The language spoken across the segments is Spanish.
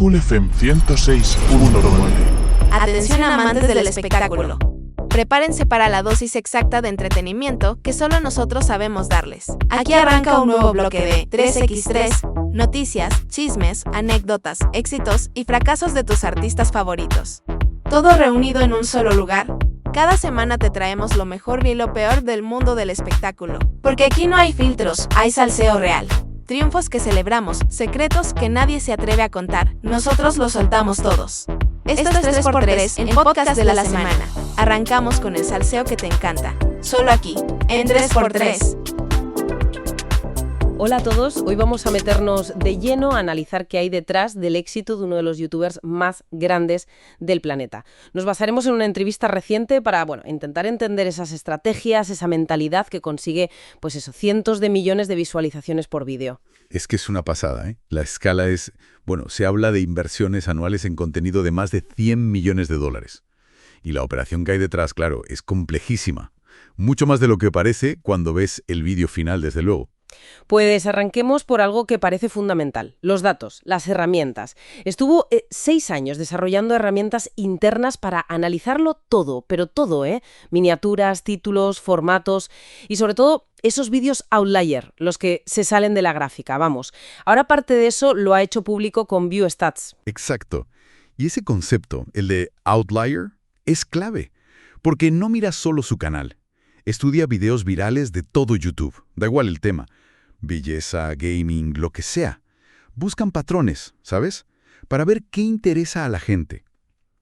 Cool FM 106.9. Atención amantes del espectáculo. Prepárense para la dosis exacta de entretenimiento que solo nosotros sabemos darles. Aquí arranca un nuevo bloque de 3x3, noticias, chismes, anécdotas, éxitos y fracasos de tus artistas favoritos. Todo reunido en un solo lugar. Cada semana te traemos lo mejor y lo peor del mundo del espectáculo. Porque aquí no hay filtros, hay salseo real. Triunfos que celebramos, secretos que nadie se atreve a contar. Nosotros los soltamos todos. Esto es 3x3, el podcast de la semana. Arrancamos con el salseo que te encanta. Solo aquí, en 3x3. Hola a todos, hoy vamos a meternos de lleno a analizar qué hay detrás del éxito de uno de los youtubers más grandes del planeta. Nos basaremos en una entrevista reciente para, intentar entender esas estrategias, esa mentalidad que consigue, cientos de millones de visualizaciones por vídeo. Es que es una pasada, ¿eh? La escala es... se habla de inversiones anuales en contenido de más de 100 millones de dólares. Y la operación que hay detrás, claro, es complejísima. Mucho más de lo que parece cuando ves el vídeo final, desde luego. Pues arranquemos por algo que parece fundamental, los datos, las herramientas. Estuvo 6 años desarrollando herramientas internas para analizarlo todo, pero todo, miniaturas, títulos, formatos y sobre todo esos vídeos outlier, los que se salen de la gráfica, vamos. Ahora parte de eso lo ha hecho público con ViewStats. Exacto. Y ese concepto, el de outlier, es clave, porque no mira solo su canal. Estudia videos virales de todo YouTube, da igual el tema, belleza, gaming, lo que sea. Buscan patrones, ¿sabes? Para ver qué interesa a la gente.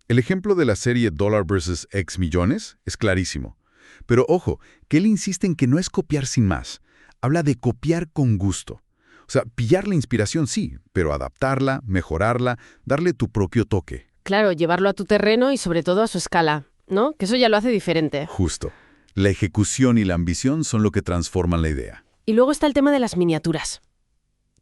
El ejemplo de la serie Dollar vs. X Millones es clarísimo. Pero ojo, que él insiste en que no es copiar sin más. Habla de copiar con gusto. O sea, pillar la inspiración sí, pero adaptarla, mejorarla, darle tu propio toque. Claro, llevarlo a tu terreno y sobre todo a su escala, ¿no? Que eso ya lo hace diferente. Justo. La ejecución y la ambición son lo que transforman la idea. Y luego está el tema de las miniaturas.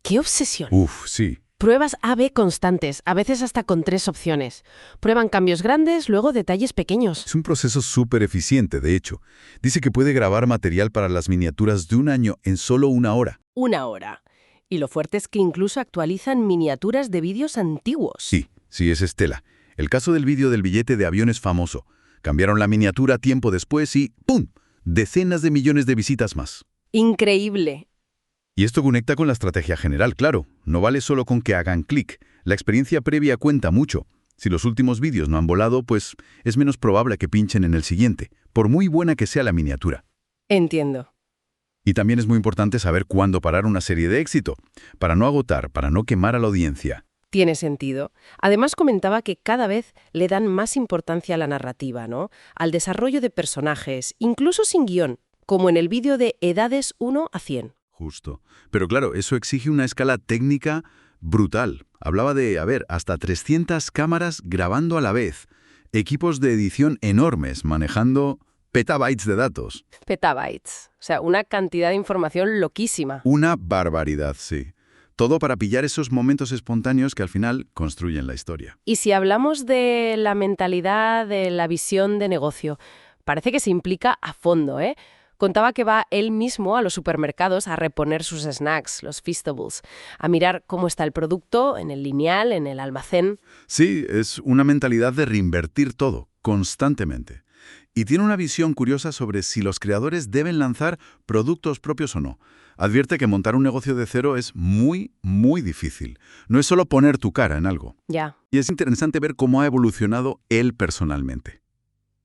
¡Qué obsesión! Sí. Pruebas A/B constantes, a veces hasta con 3 opciones. Prueban cambios grandes, luego detalles pequeños. Es un proceso súper eficiente, de hecho. Dice que puede grabar material para las miniaturas de 1 año en solo 1 hora. 1 hora. Y lo fuerte es que incluso actualizan miniaturas de vídeos antiguos. Sí, es Estela. El caso del vídeo del billete de avión es famoso. Cambiaron la miniatura tiempo después y ¡pum! Decenas de millones de visitas más. Increíble. Y esto conecta con la estrategia general, claro. No vale solo con que hagan clic. La experiencia previa cuenta mucho. Si los últimos vídeos no han volado, pues es menos probable que pinchen en el siguiente, por muy buena que sea la miniatura. Entiendo. Y también es muy importante saber cuándo parar una serie de éxito, para no agotar, para no quemar a la audiencia. Tiene sentido. Además comentaba que cada vez le dan más importancia a la narrativa, ¿no? Al desarrollo de personajes, incluso sin guión, como en el vídeo de edades 1 a 100. Justo. Pero claro, eso exige una escala técnica brutal. Hablaba de, hasta 300 cámaras grabando a la vez, equipos de edición enormes, manejando petabytes de datos. Petabytes. O sea, una cantidad de información loquísima. Una barbaridad, sí. Todo para pillar esos momentos espontáneos que al final construyen la historia. Y si hablamos de la mentalidad, de la visión de negocio, parece que se implica a fondo, ¿eh? Contaba que va él mismo a los supermercados a reponer sus snacks, los Feastables, a mirar cómo está el producto en el lineal, en el almacén. Sí, es una mentalidad de reinvertir todo, constantemente. Y tiene una visión curiosa sobre si los creadores deben lanzar productos propios o no. Advierte que montar un negocio de cero es muy, muy difícil. No es solo poner tu cara en algo. Ya. Y es interesante ver cómo ha evolucionado él personalmente.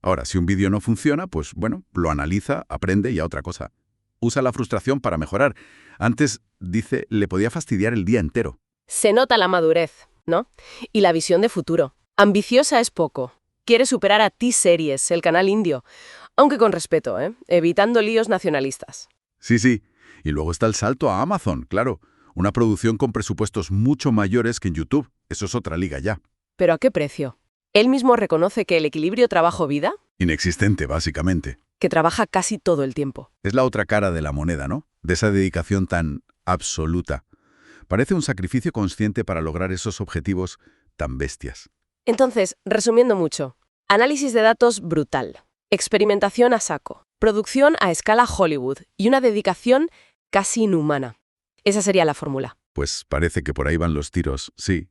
Ahora, si un vídeo no funciona, pues lo analiza, aprende y a otra cosa. Usa la frustración para mejorar. Antes, dice, le podía fastidiar el día entero. Se nota la madurez, ¿no? Y la visión de futuro. Ambiciosa es poco. Quiere superar a T-Series, el canal indio. Aunque con respeto, evitando líos nacionalistas. Sí. Y luego está el salto a Amazon, claro. Una producción con presupuestos mucho mayores que en YouTube. Eso es otra liga ya. ¿Pero a qué precio? ¿Él mismo reconoce que el equilibrio trabajo-vida? Inexistente, básicamente. Que trabaja casi todo el tiempo. Es la otra cara de la moneda, ¿no? De esa dedicación tan absoluta. Parece un sacrificio consciente para lograr esos objetivos tan bestias. Entonces, resumiendo mucho, análisis de datos brutal, experimentación a saco, producción a escala Hollywood y una dedicación casi inhumana. Esa sería la fórmula. Pues parece que por ahí van los tiros, sí.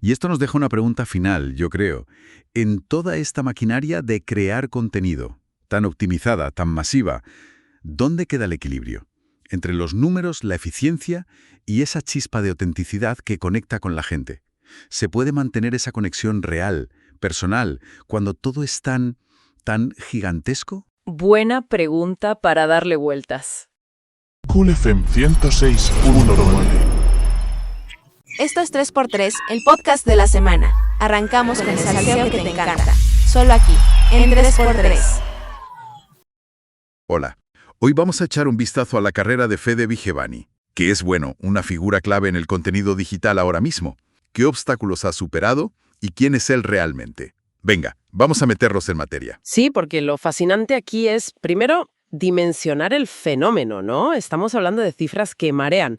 Y esto nos deja una pregunta final, yo creo. En toda esta maquinaria de crear contenido, tan optimizada, tan masiva, ¿dónde queda el equilibrio? Entre los números, la eficiencia y esa chispa de autenticidad que conecta con la gente. ¿Se puede mantener esa conexión real, personal, cuando todo es tan gigantesco? Buena pregunta para darle vueltas. Cool FM 106.9. Esto es 3x3, el podcast de la semana. Arrancamos con el salseo que te encanta. Solo aquí, en 3x3. Hola, hoy vamos a echar un vistazo a la carrera de Fede Vigevani, que es, una figura clave en el contenido digital ahora mismo. ¿Qué obstáculos ha superado y quién es él realmente? Venga, vamos a meternos en materia. Sí, porque lo fascinante aquí es, primero, dimensionar el fenómeno, ¿no? Estamos hablando de cifras que marean.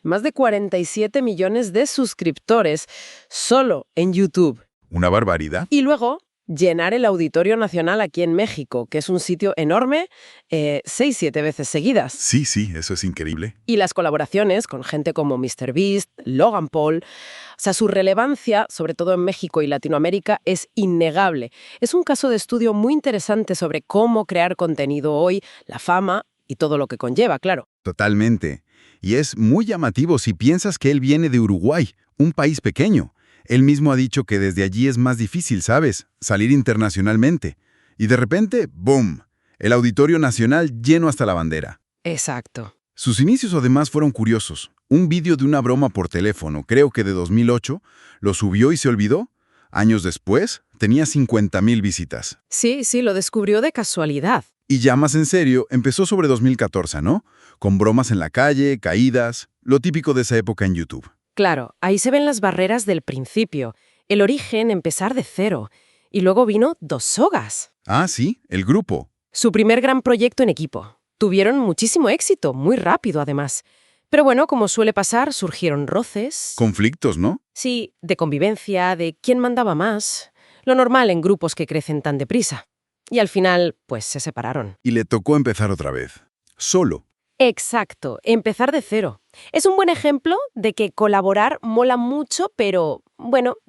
Más de 47 millones de suscriptores solo en YouTube. ¿Una barbaridad? Y luego, llenar el Auditorio Nacional aquí en México, que es un sitio enorme, 6-7 veces seguidas. Sí, eso es increíble. Y las colaboraciones con gente como MrBeast, Logan Paul. O sea, su relevancia, sobre todo en México y Latinoamérica, es innegable. Es un caso de estudio muy interesante sobre cómo crear contenido hoy, la fama y todo lo que conlleva, claro. Totalmente. Y es muy llamativo si piensas que él viene de Uruguay, un país pequeño. Él mismo ha dicho que desde allí es más difícil, ¿sabes? Salir internacionalmente. Y de repente, ¡boom! El Auditorio Nacional lleno hasta la bandera. Exacto. Sus inicios además fueron curiosos. Un vídeo de una broma por teléfono, creo que de 2008, lo subió y se olvidó. Años después, tenía 50.000 visitas. Sí, lo descubrió de casualidad. Y ya más en serio, empezó sobre 2014, ¿no? Con bromas en la calle, caídas, lo típico de esa época en YouTube. Claro, ahí se ven las barreras del principio. El origen, empezar de cero. Y luego vino Dos Sogas. Ah, sí, el grupo. Su primer gran proyecto en equipo. Tuvieron muchísimo éxito, muy rápido además. Pero bueno, como suele pasar, surgieron roces. Conflictos, ¿no? Sí, de convivencia, de quién mandaba más. Lo normal en grupos que crecen tan deprisa. Y al final, pues se separaron. Y le tocó empezar otra vez. Solo. Exacto, empezar de cero. Es un buen ejemplo de que colaborar mola mucho, pero,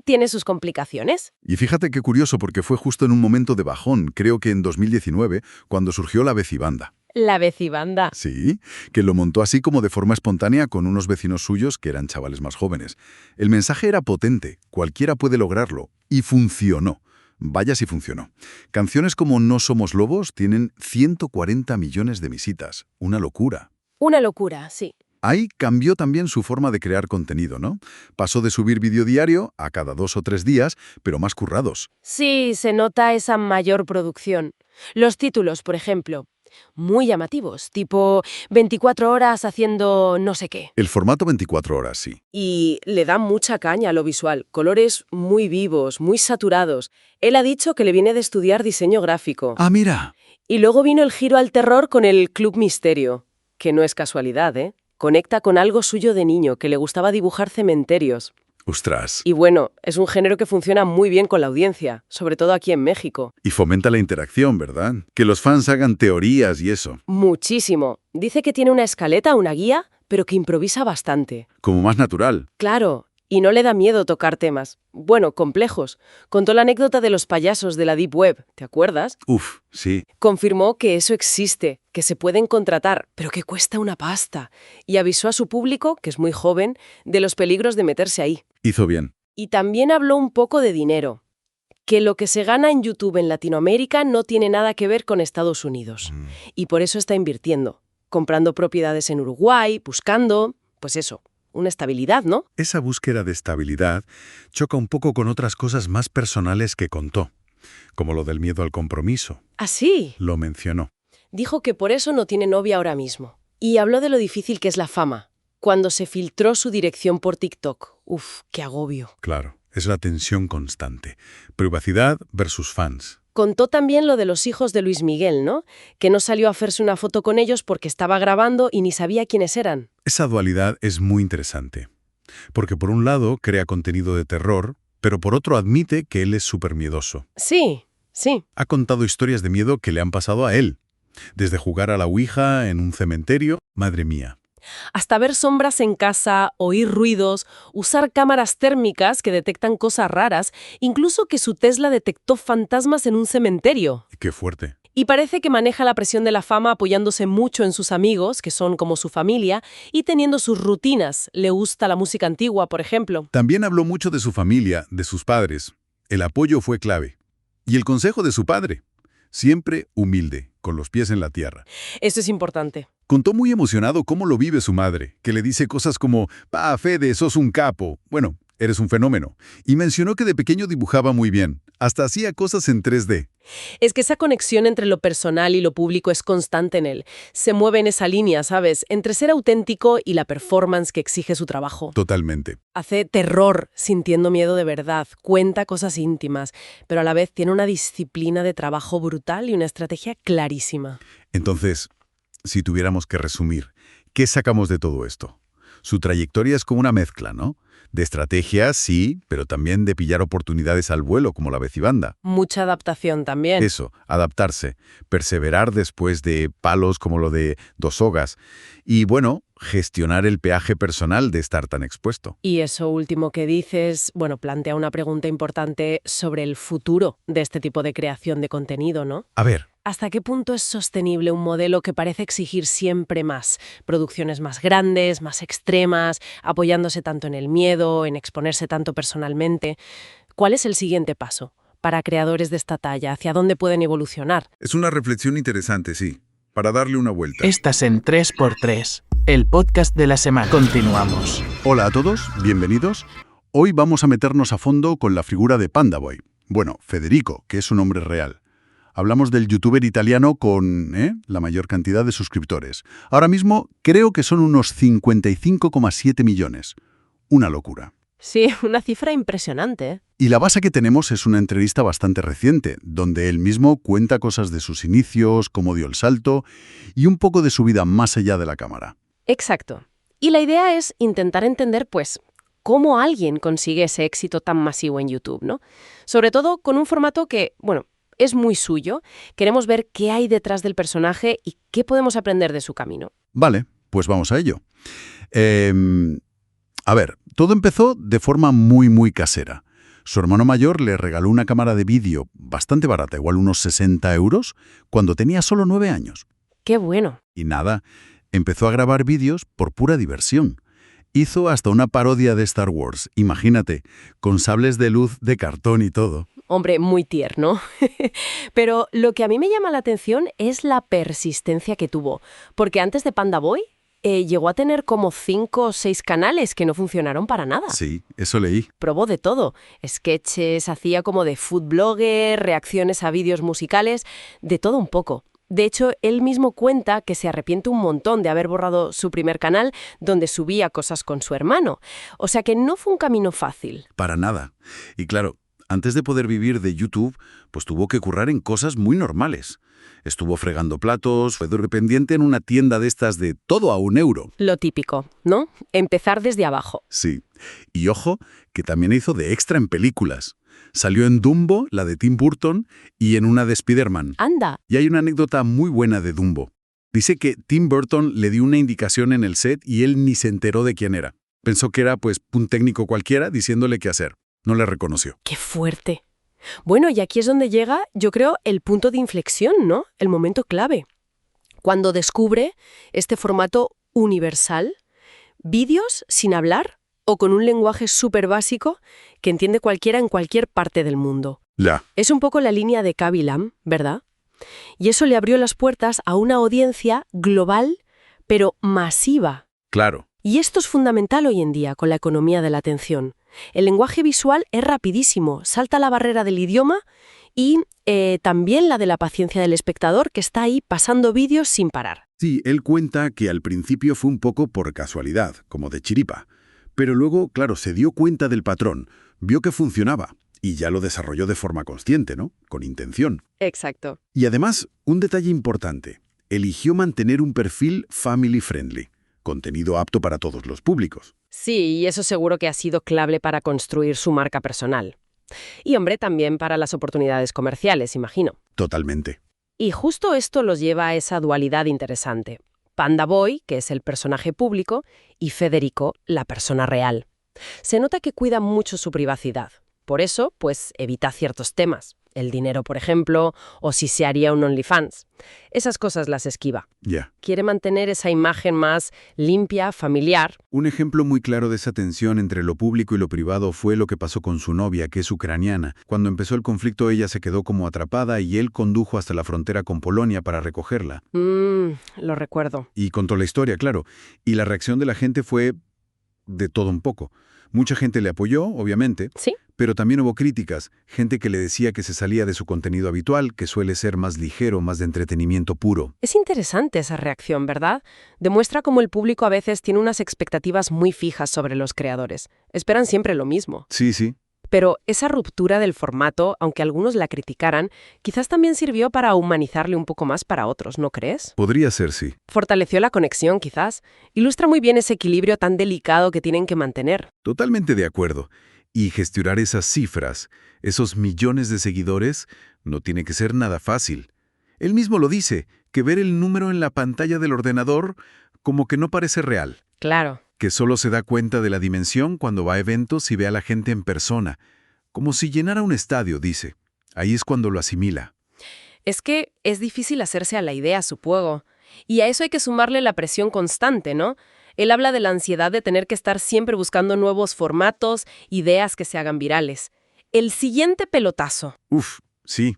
tiene sus complicaciones. Y fíjate qué curioso, porque fue justo en un momento de bajón, creo que en 2019, cuando surgió la Vecibanda. La Vecibanda. Sí, que lo montó así como de forma espontánea con unos vecinos suyos que eran chavales más jóvenes. El mensaje era potente, cualquiera puede lograrlo, y funcionó. Vaya si funcionó. Canciones como No somos lobos tienen 140 millones de visitas. Una locura. Una locura, sí. Ahí cambió también su forma de crear contenido, ¿no? Pasó de subir vídeo diario a cada 2 o 3 días, pero más currados. Sí, se nota esa mayor producción. Los títulos, por ejemplo, muy llamativos, tipo 24 horas haciendo no sé qué. El formato 24 horas, sí. Y le da mucha caña a lo visual, colores muy vivos, muy saturados. Él ha dicho que le viene de estudiar diseño gráfico. Ah, mira. Y luego vino el giro al terror con el Club Misterio, que no es casualidad, ¿eh? Conecta con algo suyo de niño, que le gustaba dibujar cementerios. Ostras. Y es un género que funciona muy bien con la audiencia, sobre todo aquí en México. Y fomenta la interacción, ¿verdad? Que los fans hagan teorías y eso. Muchísimo. Dice que tiene una escaleta, una guía, pero que improvisa bastante. Como más natural. Claro, y no le da miedo tocar temas, complejos. Contó la anécdota de los payasos de la Deep Web, ¿te acuerdas? Uf, sí. Confirmó que eso existe, que se pueden contratar, pero que cuesta una pasta. Y avisó a su público, que es muy joven, de los peligros de meterse ahí. Hizo bien. Y también habló un poco de dinero. Que lo que se gana en YouTube en Latinoamérica no tiene nada que ver con Estados Unidos. Y por eso está invirtiendo, comprando propiedades en Uruguay, buscando, una estabilidad, ¿no? Esa búsqueda de estabilidad choca un poco con otras cosas más personales que contó, como lo del miedo al compromiso. ¿Ah, sí? Lo mencionó. Dijo que por eso no tiene novia ahora mismo. Y habló de lo difícil que es la fama. Cuando se filtró su dirección por TikTok. Uf, qué agobio. Claro, es la tensión constante. Privacidad versus fans. Contó también lo de los hijos de Luis Miguel, ¿no? Que no salió a hacerse una foto con ellos porque estaba grabando y ni sabía quiénes eran. Esa dualidad es muy interesante. Porque por un lado crea contenido de terror, pero por otro admite que él es súper miedoso. Sí. Ha contado historias de miedo que le han pasado a él. Desde jugar a la Ouija en un cementerio, madre mía. Hasta ver sombras en casa, oír ruidos, usar cámaras térmicas que detectan cosas raras, incluso que su Tesla detectó fantasmas en un cementerio. Qué fuerte. Y parece que maneja la presión de la fama apoyándose mucho en sus amigos, que son como su familia, y teniendo sus rutinas. Le gusta la música antigua, por ejemplo. También habló mucho de su familia, de sus padres. El apoyo fue clave. Y el consejo de su padre. Siempre humilde, con los pies en la tierra. Eso es importante. Contó muy emocionado cómo lo vive su madre, que le dice cosas como, «Pa, Fede, sos un capo». Bueno, eres un fenómeno. Y mencionó que de pequeño dibujaba muy bien. Hasta hacía cosas en 3D. Es que esa conexión entre lo personal y lo público es constante en él. Se mueve en esa línea, ¿sabes? Entre ser auténtico y la performance que exige su trabajo. Totalmente. Hace terror sintiendo miedo de verdad, cuenta cosas íntimas, pero a la vez tiene una disciplina de trabajo brutal y una estrategia clarísima. Entonces, si tuviéramos que resumir, ¿qué sacamos de todo esto? Su trayectoria es como una mezcla, ¿no? De estrategia, sí, pero también de pillar oportunidades al vuelo, como la Becibanda. Mucha adaptación también. Eso, adaptarse, perseverar después de palos como lo de Dos Sogas y, bueno, gestionar el peaje personal de estar tan expuesto. Y eso último que dices, bueno, plantea una pregunta importante sobre el futuro de este tipo de creación de contenido, ¿no? A ver, ¿Hasta qué punto es sostenible un modelo que parece exigir siempre más? Producciones más grandes, más extremas, apoyándose tanto en el miedo, en exponerse tanto personalmente. ¿Cuál es el siguiente paso para creadores de esta talla? ¿Hacia dónde pueden evolucionar? es una reflexión interesante, sí, para darle una vuelta. Estás en 3x3, el podcast de la semana. Continuamos. Hola a todos, bienvenidos. Hoy vamos a meternos a fondo con la figura de Pandaboy. Bueno, Federico, que es su nombre real. Hablamos del youtuber italiano con la mayor cantidad de suscriptores. Ahora mismo creo que son unos 55,7 millones. Una locura. Sí, una cifra impresionante, ¿eh? Y la base que tenemos es una entrevista bastante reciente, donde él mismo cuenta cosas de sus inicios, cómo dio el salto y un poco de su vida más allá de la cámara. Exacto. Y la idea es intentar entender, pues, cómo alguien consigue ese éxito tan masivo en YouTube, ¿no? Sobre todo con un formato que, bueno, es muy suyo. Queremos ver qué hay detrás del personaje y qué podemos aprender de su camino. Vale, pues vamos a ello. A ver, todo empezó de forma muy casera. Su hermano mayor le regaló una cámara de vídeo bastante barata, igual unos 60 euros, cuando tenía solo 9 años. ¡Qué bueno! Y nada, empezó a grabar vídeos por pura diversión. Hizo hasta una parodia de Star Wars, imagínate, con sables de luz de cartón y todo. Hombre, muy tierno. Pero lo que a mí me llama la atención es la persistencia que tuvo. Porque antes de Pandaboy, llegó a tener como 5 o 6 canales que no funcionaron para nada. Sí, eso leí. Probó de todo. Sketches, hacía como de food blogger, reacciones a vídeos musicales, de todo un poco. De hecho, él mismo cuenta que se arrepiente un montón de haber borrado su primer canal donde subía cosas con su hermano. O sea que no fue un camino fácil. Para nada. Y claro, antes de poder vivir de YouTube, pues tuvo que currar en cosas muy normales. Estuvo fregando platos, fue dependiente en una tienda de estas de todo a €1. Lo típico, ¿no? Empezar desde abajo. Sí. Y ojo, que también hizo de extra en películas. Salió en Dumbo, la de Tim Burton, y en una de Spider-Man. ¡Anda! Y hay una anécdota muy buena de Dumbo. Dice que Tim Burton le dio una indicación en el set y él ni se enteró de quién era. Pensó que era, pues, un técnico cualquiera diciéndole qué hacer. No le reconoció. ¡Qué fuerte! Bueno, y aquí es donde llega, yo creo, el punto de inflexión, ¿no? El momento clave. Cuando descubre este formato universal, vídeos sin hablar o con un lenguaje súper básico que entiende cualquiera en cualquier parte del mundo. Ya. Es un poco la línea de Kabilam, ¿verdad? Y eso le abrió las puertas a una audiencia global, pero masiva. Claro. Y esto es fundamental hoy en día con la economía de la atención. El lenguaje visual es rapidísimo, salta la barrera del idioma y también la de la paciencia del espectador que está ahí pasando vídeos sin parar. Sí, él cuenta que al principio fue un poco por casualidad, como de chiripa. Pero luego, claro, se dio cuenta del patrón, vio que funcionaba y ya lo desarrolló de forma consciente, ¿no? Con intención. Exacto. Y además, un detalle importante, eligió mantener un perfil family friendly, contenido apto para todos los públicos. Sí, y eso seguro que ha sido clave para construir su marca personal. Y, hombre, también para las oportunidades comerciales, imagino. Totalmente. Y justo esto los lleva a esa dualidad interesante. Panda Boy, que es el personaje público, y Federico, la persona real. Se nota que cuida mucho su privacidad. Por eso, pues, evita ciertos temas. El dinero, por ejemplo, o si se haría un OnlyFans. Esas cosas las esquiva. Ya. Quiere mantener esa imagen más limpia, familiar. Un ejemplo muy claro de esa tensión entre lo público y lo privado fue lo que pasó con su novia, que es ucraniana. Cuando empezó el conflicto, ella se quedó como atrapada y él condujo hasta la frontera con Polonia para recogerla. Lo recuerdo. Y contó la historia, claro. Y la reacción de la gente fue de todo un poco. Mucha gente le apoyó, obviamente, ¿Sí? pero también hubo críticas, gente que le decía que se salía de su contenido habitual, que suele ser más ligero, más de entretenimiento puro. Es interesante esa reacción, ¿verdad? Demuestra cómo el público a veces tiene unas expectativas muy fijas sobre los creadores. Esperan siempre lo mismo. Sí, sí. Pero esa ruptura del formato, aunque algunos la criticaran, quizás también sirvió para humanizarle un poco más para otros, ¿no crees? Podría ser, sí. Fortaleció la conexión, quizás. Ilustra muy bien ese equilibrio tan delicado que tienen que mantener. Totalmente de acuerdo. Y gestionar esas cifras, esos millones de seguidores, no tiene que ser nada fácil. Él mismo lo dice, que ver el número en la pantalla del ordenador como que no parece real. Claro. Que solo se da cuenta de la dimensión cuando va a eventos y ve a la gente en persona. Como si llenara un estadio, dice. Ahí es cuando lo asimila. Es que es difícil hacerse a la idea, supongo. Y a eso hay que sumarle la presión constante, ¿no? Él habla de la ansiedad de tener que estar siempre buscando nuevos formatos, ideas que se hagan virales. El siguiente pelotazo. Uf, sí.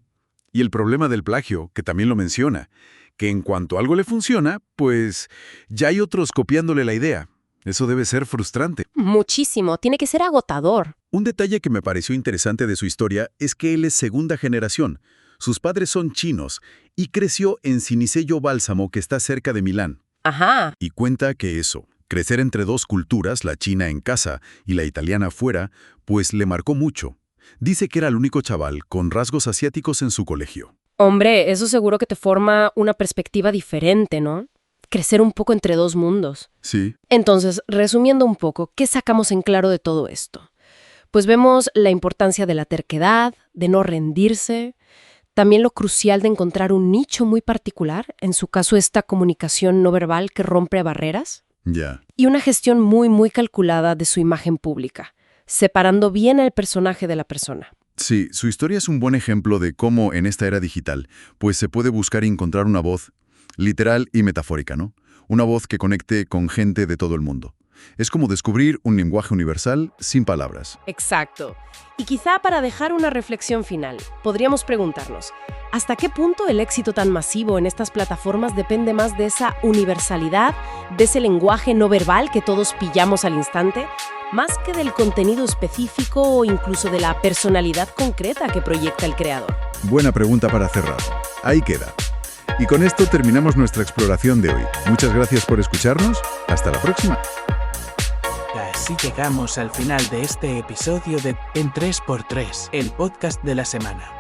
Y el problema del plagio, que también lo menciona, que en cuanto algo le funciona, pues ya hay otros copiándole la idea. Eso debe ser frustrante. Muchísimo. Tiene que ser agotador. Un detalle que me pareció interesante de su historia es que él es segunda generación. Sus padres son chinos y creció en Cinisello Bálsamo, que está cerca de Milán. Ajá. Y cuenta que eso, crecer entre dos culturas, la china en casa y la italiana fuera, pues le marcó mucho. Dice que era el único chaval con rasgos asiáticos en su colegio. Hombre, eso seguro que te forma una perspectiva diferente, ¿no? Crecer un poco entre dos mundos. Sí. Entonces, resumiendo un poco, ¿qué sacamos en claro de todo esto? Pues vemos la importancia de la terquedad, de no rendirse, también lo crucial de encontrar un nicho muy particular, en su caso esta comunicación no verbal que rompe barreras, Ya. y una gestión muy calculada de su imagen pública, separando bien al personaje de la persona. Sí, su historia es un buen ejemplo de cómo en esta era digital, pues se puede buscar y encontrar una voz literal y metafórica, ¿no? Una voz que conecte con gente de todo el mundo. Es como descubrir un lenguaje universal sin palabras. Exacto. Y quizá para dejar una reflexión final, podríamos preguntarnos, ¿hasta qué punto el éxito tan masivo en estas plataformas depende más de esa universalidad, de ese lenguaje no verbal que todos pillamos al instante, más que del contenido específico o incluso de la personalidad concreta que proyecta el creador? Buena pregunta para cerrar. Ahí queda. Y con esto terminamos nuestra exploración de hoy. Muchas gracias por escucharnos. Hasta la próxima. Así llegamos al final de este episodio de En 3x3, el podcast de la semana.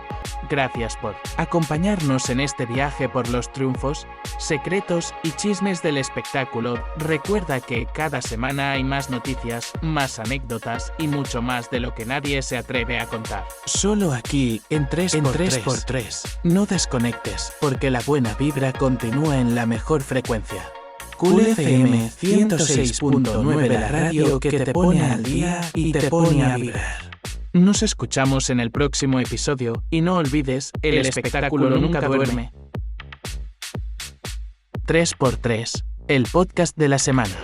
Gracias por acompañarnos en este viaje por los triunfos, secretos y chismes del espectáculo. Recuerda que cada semana hay más noticias, más anécdotas y mucho más de lo que nadie se atreve a contar. Solo aquí en 3x3. No desconectes, porque la buena vibra continúa en la mejor frecuencia. Cool FM 106.9, la radio que te pone al día y te pone a vibrar. Nos escuchamos en el próximo episodio y no olvides, el espectáculo nunca duerme. 3x3, el podcast de la semana.